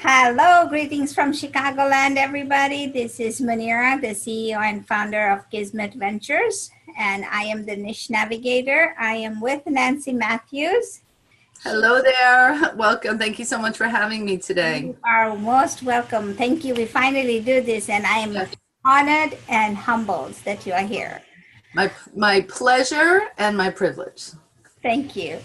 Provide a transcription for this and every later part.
Hello, greetings from Chicagoland, everybody. This is Munira, the CEO and founder of Kismet Ventures, and I am the niche navigator. I am with Nancy Matthews. Hello there. Welcome. Thank you so much for having me today. You are most welcome. Thank you. We finally do this, and I am honored and humbled that you are here. My pleasure and my privilege. Thank you.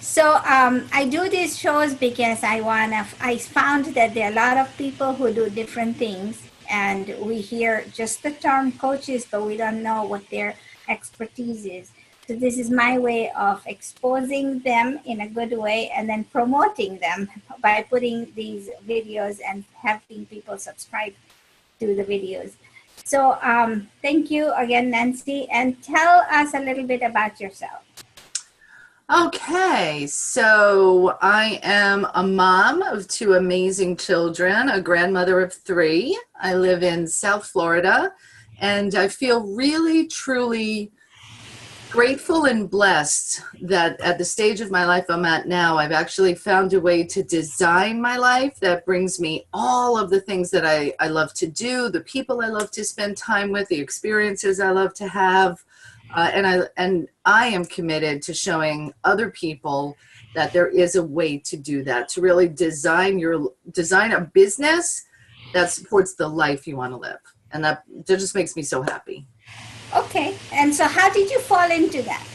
So I do these shows because I found that there are a lot of people who do different things, and we hear just the term coaches, but we don't know what their expertise is. So this is my way of exposing them in a good way and then promoting them by putting these videos and having people subscribe to the videos. So thank you again, Nancy, and tell us a little bit about yourself. Okay, so I am a mom of two amazing children, a grandmother of three. I live in South Florida, and I feel really, truly grateful and blessed that at the stage of my life I'm at now, I've actually found a way to design my life that brings me all of the things that I love to do, the people I love to spend time with, the experiences I love to have. And I am committed to showing other people that there is a way to do that, to really design a business that supports the life you want to live. And that just makes me so happy. Okay. And so how did you fall into that?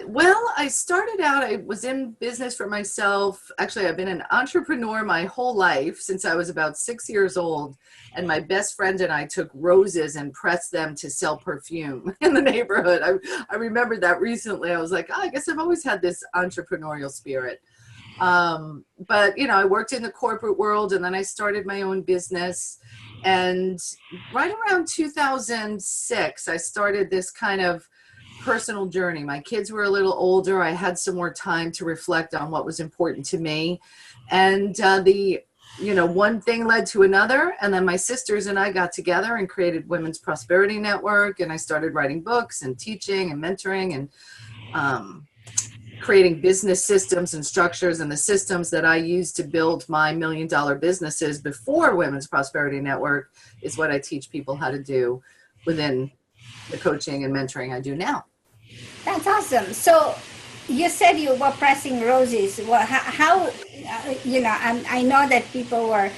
Well, I started out, I was in business for myself. Actually, I've been an entrepreneur my whole life since I was about 6 years old. And my best friend and I took roses and pressed them to sell perfume in the neighborhood. I remembered that recently. I was like, I guess I've always had this entrepreneurial spirit. But, you know, I worked in the corporate world and then I started my own business. And right around 2006, I started this kind of personal journey. My kids were a little older. I had some more time to reflect on what was important to me. And one thing led to another. And then my sisters and I got together and created Women's Prosperity Network. And I started writing books and teaching and mentoring and creating business systems and structures. And the systems that I used to build my $1 million businesses before Women's Prosperity Network is what I teach people how to do within the coaching and mentoring I do now. That's awesome. So you said you were pressing roses. Well, how I know that people were,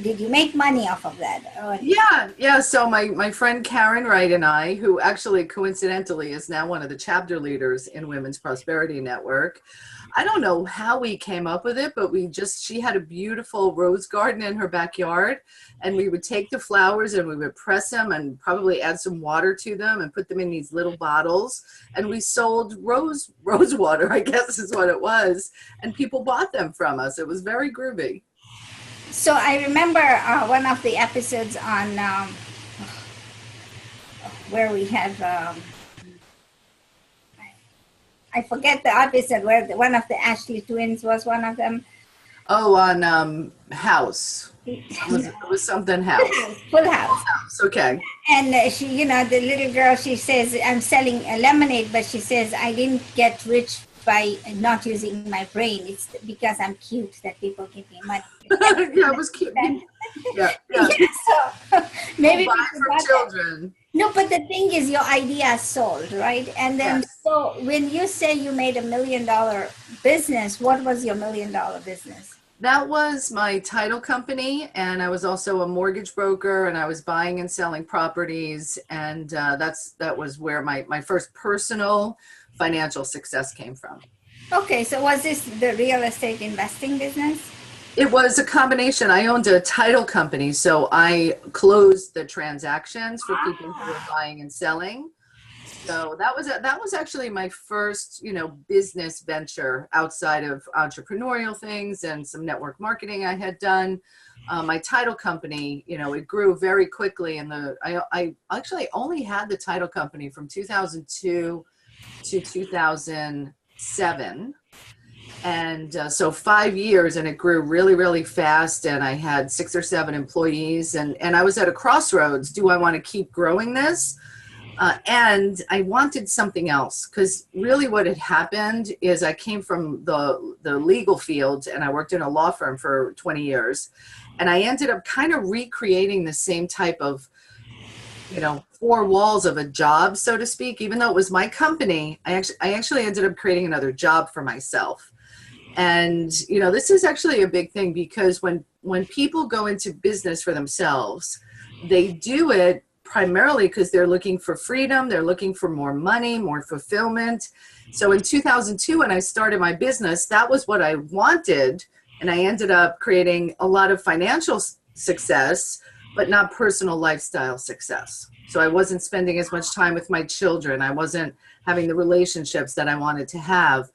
did you make money off of that? Yeah. So my friend Karen Wright and I, who actually coincidentally is now one of the chapter leaders in Women's Prosperity Network, I don't know how we came up with it, but she had a beautiful rose garden in her backyard, and we would take the flowers and we would press them and probably add some water to them and put them in these little bottles. And we sold rose water, I guess is what it was. And people bought them from us. It was very groovy. So I remember one of the episodes on where we have, I forget the episode where one of the Ashley twins was one of them. Oh, on House. It was something House. Full House. Okay. And she, the little girl, she says, I'm selling a lemonade, but she says, I didn't get rich by not using my brain. It's because I'm cute that people give me money. Yeah, it was cute. Yeah. So maybe for children. No, but the thing is, your idea sold, right? And then, yes. So when you say you made $1 million business, what was your $1 million business? That was my title company, and I was also a mortgage broker, and I was buying and selling properties, and that was where my first personal financial success came from. Okay, so was this the real estate investing business? It was a combination. I owned a title company, so I closed the transactions for people who were buying and selling. So that was actually my first, business venture outside of entrepreneurial things and some network marketing I had done. My title company, it grew very quickly. I actually only had the title company from 2002 to 2007. And so 5 years, and it grew really, really fast. And I had 6 or 7 employees, and I was at a crossroads. Do I want to keep growing this? And I wanted something else, because really what had happened is I came from the legal field, and I worked in a law firm for 20 years. And I ended up kind of recreating the same type of, four walls of a job, so to speak. Even though it was my company, I actually ended up creating another job for myself. And, this is actually a big thing, because when people go into business for themselves, they do it primarily because they're looking for freedom. They're looking for more money, more fulfillment. So in 2002, when I started my business, that was what I wanted. And I ended up creating a lot of financial success, but not personal lifestyle success. So I wasn't spending as much time with my children. I wasn't having the relationships that I wanted to have.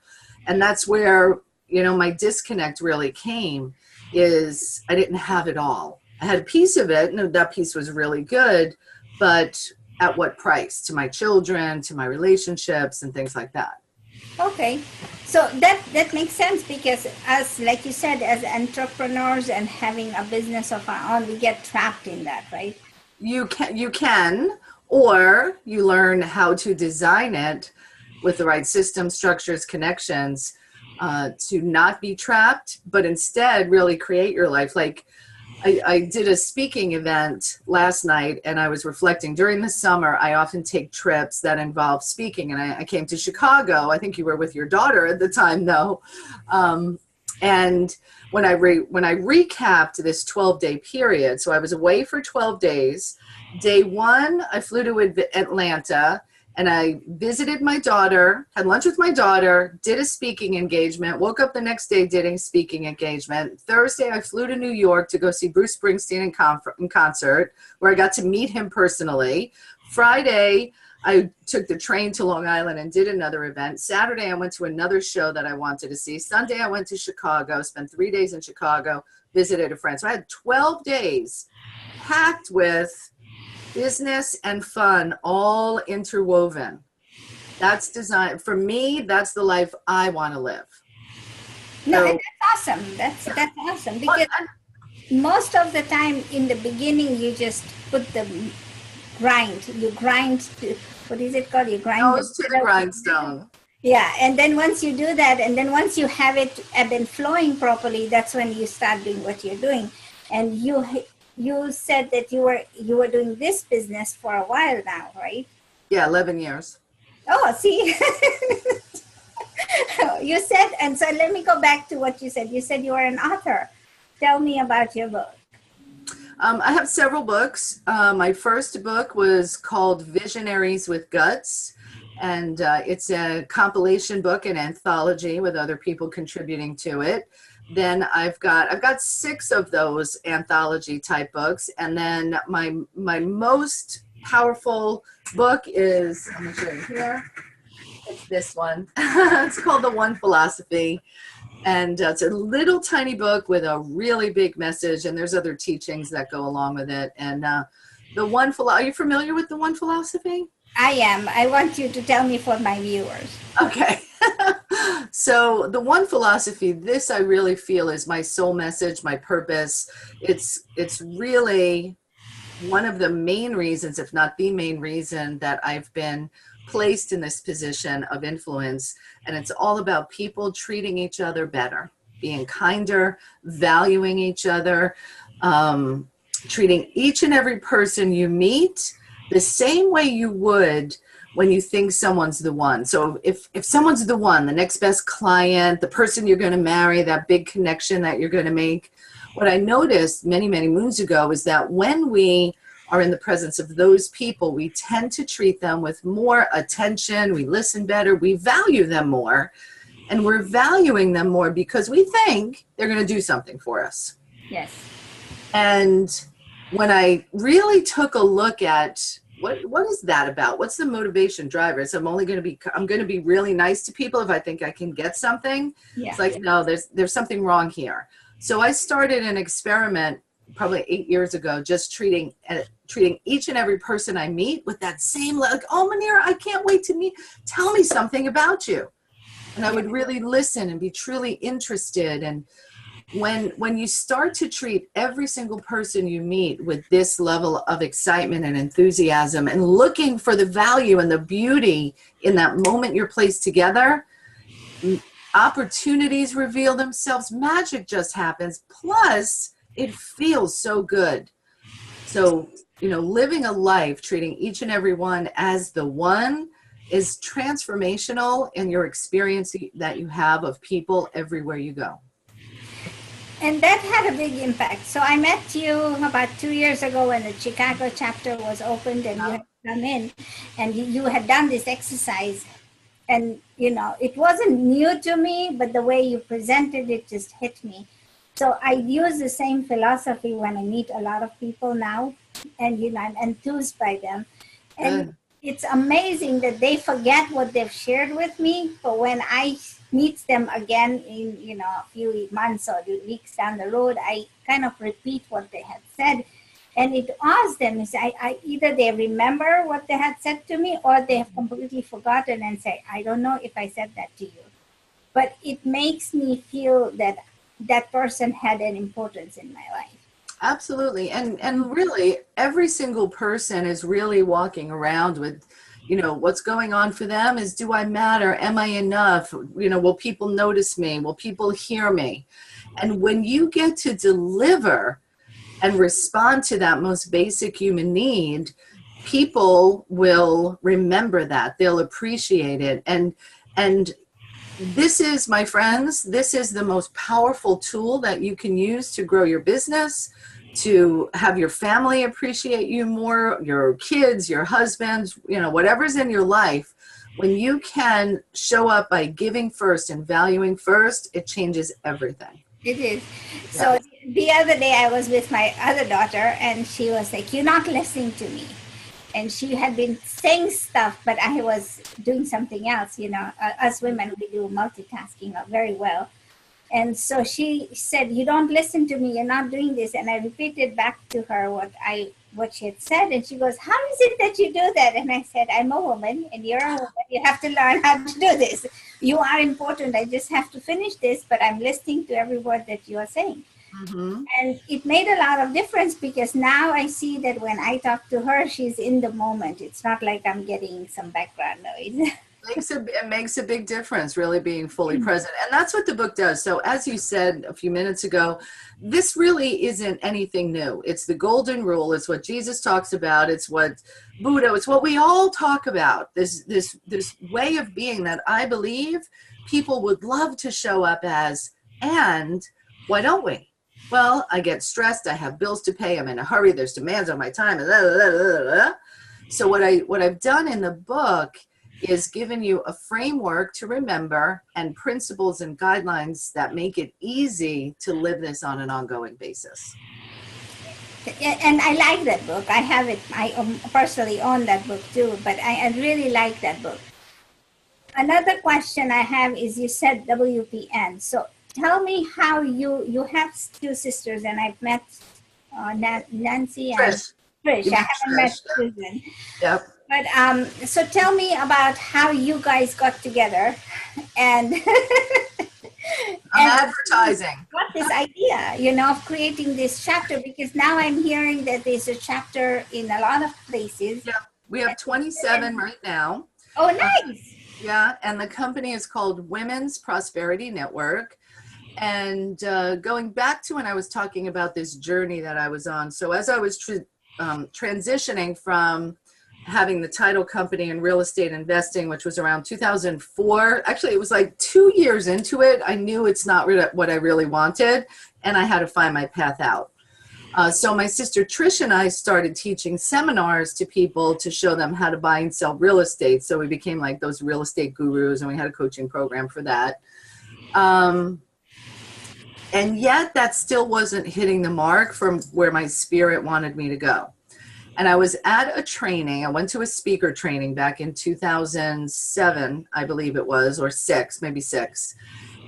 And that's where, my disconnect really came, is I didn't have it all. I had a piece of it, and that piece was really good, but at what price? To my children, to my relationships, and things like that. Okay, so that makes sense, because as, like you said, as entrepreneurs and having a business of our own, we get trapped in that, right? You can, or you learn how to design it with the right system, structures, connections, to not be trapped, but instead really create your life. Like, I did a speaking event last night, and I was reflecting. During the summer, I often take trips that involve speaking, and I came to Chicago. I think you were with your daughter at the time, though. And when I recapped this 12-day period, so I was away for 12 days. Day one, I flew to Atlanta, and I visited my daughter, had lunch with my daughter, did a speaking engagement, woke up the next day, did a speaking engagement. Thursday, I flew to New York to go see Bruce Springsteen in concert, where I got to meet him personally. Friday, I took the train to Long Island and did another event. Saturday, I went to another show that I wanted to see. Sunday, I went to Chicago, spent 3 days in Chicago, visited a friend. So I had 12 days packed with business and fun, all interwoven. That's design for me. That's the life I want to live. No, so, that's awesome. That's awesome, because most of the time in the beginning, you just put the grind. You grind to, what is it called? You grind to the grindstone. Yeah, and then once you do that, and then once you have it and then flowing properly, that's when you start doing what you're doing. And you said that you were doing this business for a while now, right? Yeah, 11 years. Oh, see, you said, and so let me go back to what you said. You said you were an author. Tell me about your book. I have several books. My first book was called Visionaries with Guts, and it's a compilation book, an anthology with other people contributing to it. Then I've got 6 of those anthology type books, and then my most powerful book is, I'm going to show you here. It's this one. It's called The One Philosophy, and it's a little tiny book with a really big message, and there's other teachings that go along with it. And the One Philosophy. Are you familiar with The One Philosophy? I am. I want you to tell me for my viewers. Okay. So the One Philosophy, this I really feel is my soul message, my purpose. It's really one of the main reasons, if not the main reason, that I've been placed in this position of influence. And it's all about people treating each other better, being kinder, valuing each other, treating each and every person you meet the same way you would when you think someone's the one. So if someone's the one, the next best client, the person you're going to marry, that big connection that you're going to make, what I noticed many, many moons ago is that when we are in the presence of those people, we tend to treat them with more attention, we listen better, we value them more, and we're valuing them more because we think they're going to do something for us. Yes. And when I really took a look at what is that about? What's the motivation driver? So I'm going to be really nice to people if I think I can get something. Yeah. It's like, no, there's something wrong here. So I started an experiment probably 8 years ago, just treating each and every person I meet with that same, like, oh, Munira, I can't wait to meet. Tell me something about you. And I would really listen and be truly interested. And when you start to treat every single person you meet with this level of excitement and enthusiasm and looking for the value and the beauty in that moment you're placed together, opportunities reveal themselves, magic just happens, plus it feels so good. So, living a life treating each and every one as the one is transformational in your experience that you have of people everywhere you go. And that had a big impact. So I met you about 2 years ago when the Chicago chapter was opened, and you had come in and you had done this exercise. And, it wasn't new to me, but the way you presented it just hit me. So I use the same philosophy when I meet a lot of people now, and, I'm enthused by them. And it's amazing that they forget what they've shared with me, but when I meet them again in a few months or weeks down the road, I kind of repeat what they had said, and it awes them. Is I either they remember what they had said to me, or they have completely forgotten and say, I don't know if I said that to you. But it makes me feel that that person had an importance in my life. Absolutely. And really, every single person is really walking around with, what's going on for them is, do I matter? Am I enough? Will people notice me? Will people hear me? And when you get to deliver and respond to that most basic human need, people will remember that. They'll appreciate it. And this is, my friends, this is the most powerful tool that you can use to grow your business, to have your family appreciate you more, your kids, your husbands, whatever's in your life. When you can show up by giving first and valuing first, it changes everything. It is. So the other day I was with my other daughter, and she was like, you're not listening to me. And she had been saying stuff, but I was doing something else. Us women, we do multitasking very well. And so she said, you don't listen to me, you're not doing this. And I repeated back to her what she had said. And she goes, how is it that you do that? And I said, I'm a woman and you're a woman. You have to learn how to do this. You are important. I just have to finish this, but I'm listening to every word that you are saying. Mm-hmm. And it made a lot of difference, because now I see that when I talk to her, she's in the moment. It's not like I'm getting some background noise. It makes a big difference, really being fully present. And that's what the book does. So as you said a few minutes ago, this really isn't anything new. It's the golden rule. It's what Jesus talks about. It's what Buddha, it's what we all talk about. This way of being that I believe people would love to show up as. And why don't we? Well, I get stressed. I have bills to pay. I'm in a hurry. There's demands on my time. So what I've done in the book is given you a framework to remember and principles and guidelines that make it easy to live this on an ongoing basis. And I like that book. I have it. I personally own that book too, but I really like that book. Another question I have is, you said WPN. So tell me how you have two sisters, and I've met Nancy and Trish. I haven't met Susan. Yep. But so tell me about how you guys got together and advertising. What this idea, of creating this chapter, because now I'm hearing that there's a chapter in a lot of places. Yeah, we have 27 right now. Oh, nice. Yeah, and the company is called Women's Prosperity Network. And going back to when I was talking about this journey that I was on, so as I was transitioning from having the title company in real estate investing, which was around 2004. Actually, it was like 2 years into it. I knew it's not what I really wanted, and I had to find my path out. So my sister Trish and I started teaching seminars to people to show them how to buy and sell real estate. So we became like those real estate gurus, and we had a coaching program for that. And yet that still wasn't hitting the mark from where my spirit wanted me to go. And I was at a training. I went to a speaker training back in 2007, I believe it was, or maybe six.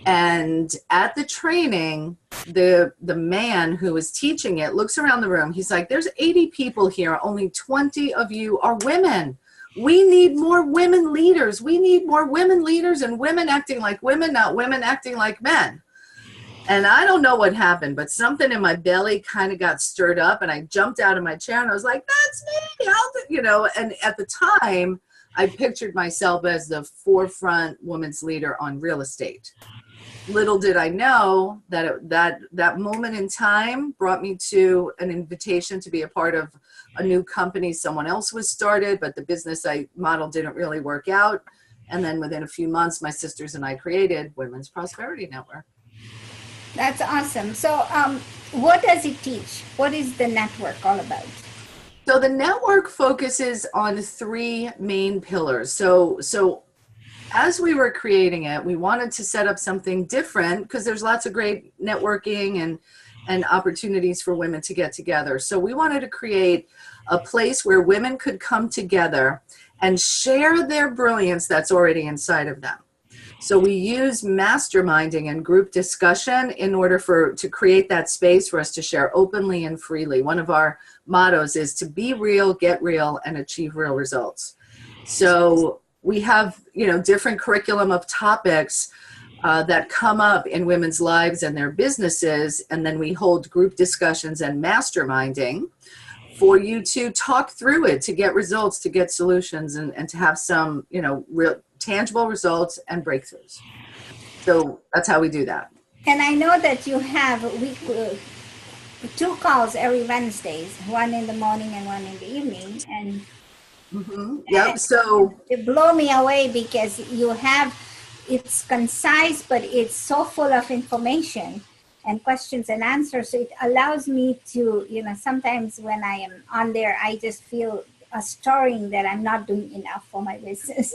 And at the training, the man who was teaching it looks around the room. He's like, there's 80 people here. Only 20 of you are women. We need more women leaders. We need more women leaders and women acting like women, not women acting like men. And I don't know what happened, but something in my belly kind of got stirred up, and I jumped out of my chair and I was like, that's me, and at the time I pictured myself as the forefront women's leader on real estate. Little did I know that that moment in time brought me to an invitation to be a part of a new company someone else was started, but the business model didn't really work out. And then within a few months, my sisters and I created Women's Prosperity Network. That's awesome. So what does it teach? What is the network all about? So the network focuses on three main pillars. So as we were creating it, we wanted to set up something different because there's lots of great networking and opportunities for women to get together. So we wanted to create a place where women could come together and share their brilliance that's already inside of them. So we use masterminding and group discussion in order to create that space for us to share openly and freely. One of our mottos is to be real, get real, and achieve real results. So we have, different curriculum of topics that come up in women's lives and their businesses, and then we hold group discussions and masterminding for you to talk through it, to get results, to get solutions, and to have some, real tangible results and breakthroughs. So that's how we do that. And I know that you have two calls every Wednesdays, one in the morning and one in the evening. And Yep. So it blew me away because it's concise, but it's so full of information and questions and answers. So it allows me to, sometimes when I am on there, I just feel a stirring that I'm not doing enough for my business.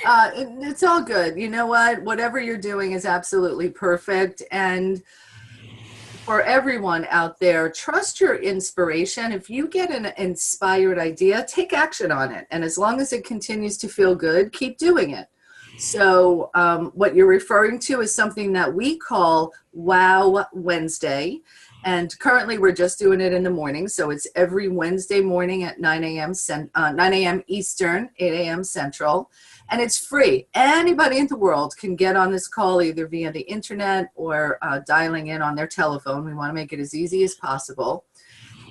It's all good. You know what? Whatever you're doing is absolutely perfect. And for everyone out there, trust your inspiration. If you get an inspired idea, take action on it. And as long as it continues to feel good, keep doing it. So what you're referring to is something that we call Wow Wednesday. And currently we're just doing it in the morning. So it's every Wednesday morning at 9 a.m. Eastern, 8 a.m. Central. And it's free. Anybody in the world can get on this call either via the internet or dialing in on their telephone. We want to make it as easy as possible.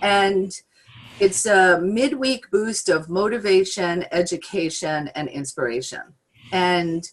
And it's a midweek boost of motivation, education, and inspiration. And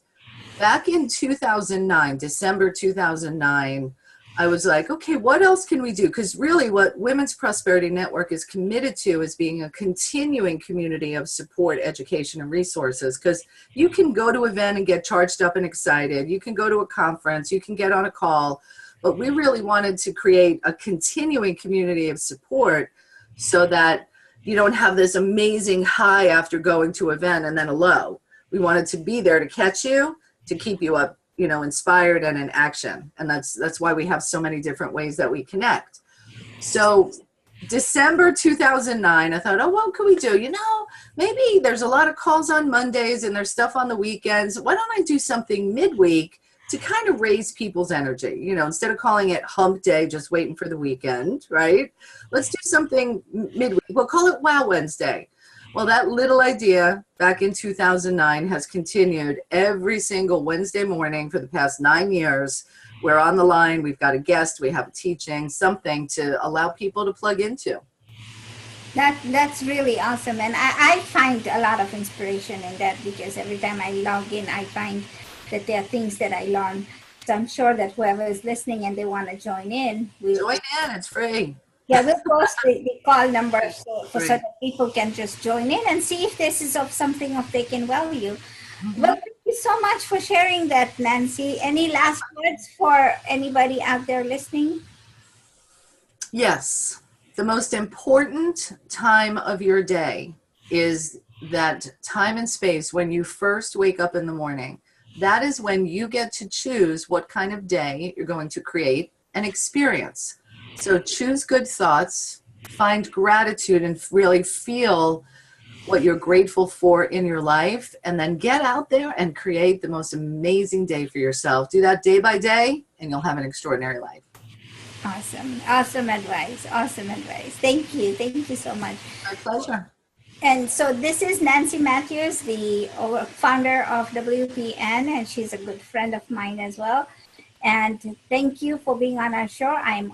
back in 2009, December 2009, I was like, okay, what else can we do? Because really what Women's Prosperity Network is committed to is being a continuing community of support, education, and resources. Because you can go to an event and get charged up and excited. You can go to a conference. You can get on a call. But we really wanted to create a continuing community of support so that you don't have this amazing high after going to an event and then a low. We wanted to be there to catch you, to keep you up, inspired and in action. And that's why we have so many different ways that we connect. So December 2009, I thought, what can we do? Maybe there's a lot of calls on Mondays and there's stuff on the weekends. Why don't I do something midweek to kind of raise people's energy? Instead of calling it hump day, just waiting for the weekend, right? Let's do something midweek. We'll call it Wow Wednesday. Well, that little idea back in 2009 has continued every single Wednesday morning for the past 9 years. We're on the line. We've got a guest. We have a teaching, something to allow people to plug into. That's really awesome. And I find a lot of inspiration in that because every time I log in, I find that there are things that I learn. So I'm sure that whoever is listening and they want to join in. Join in. It's free. Yeah, we'll post the call number so that people can just join in and see if this is of something of they can value. Well, thank you so much for sharing that, Nancy. Any last words for anybody out there listening? Yes. The most important time of your day is that time and space when you first wake up in the morning. That is when you get to choose what kind of day you're going to create and experience. So choose good thoughts, find gratitude, and really feel what you're grateful for in your life, and then get out there and create the most amazing day for yourself. Do that day by day, and you'll have an extraordinary life. Awesome. Awesome advice. Awesome advice. Thank you. Thank you so much. My pleasure. And so this is Nancy Matthews, the founder of WPN, and she's a good friend of mine as well. And thank you for being on our show. I'm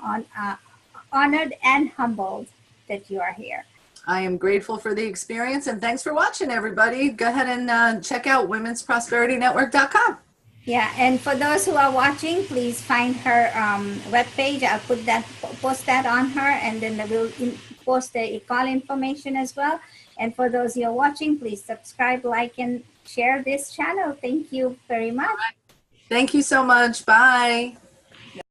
honored and humbled that you are here. I am grateful for the experience, and thanks for watching, everybody. Go ahead and check out womensprosperinetwork.com. Yeah, and for those who are watching, please find her webpage. I'll post that on her, and then we'll post the call information as well. And for those who are watching, please subscribe, like, and share this channel. Thank you very much. Thank you so much. Bye.